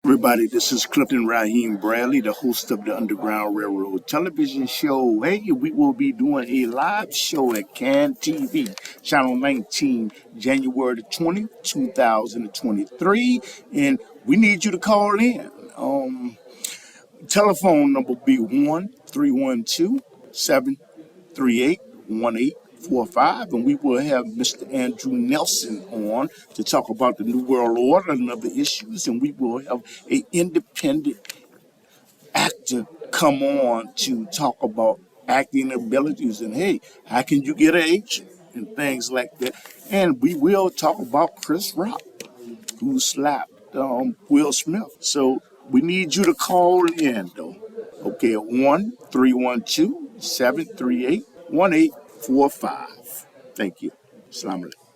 Everybody, this is Clifton Raheem Bradley, the host of the Underground Railroad television show. Hey, we will be doing a live show at CAN TV, Channel 19, January the 20th, 2023, and we need you to call in. Telephone number will be 1-312-738-1845, and we will have Mr. Andrew Nelson on to talk about the New World Order and other issues, and we will have an independent actor come on to talk about acting abilities and, hey, how can you get an agent and things like that. And we will talk about Chris Roct, who slapped Will Smith. So we need you to call in, though. Okay, at 1-312-738-1845. Thank you. Assalamu alaikum.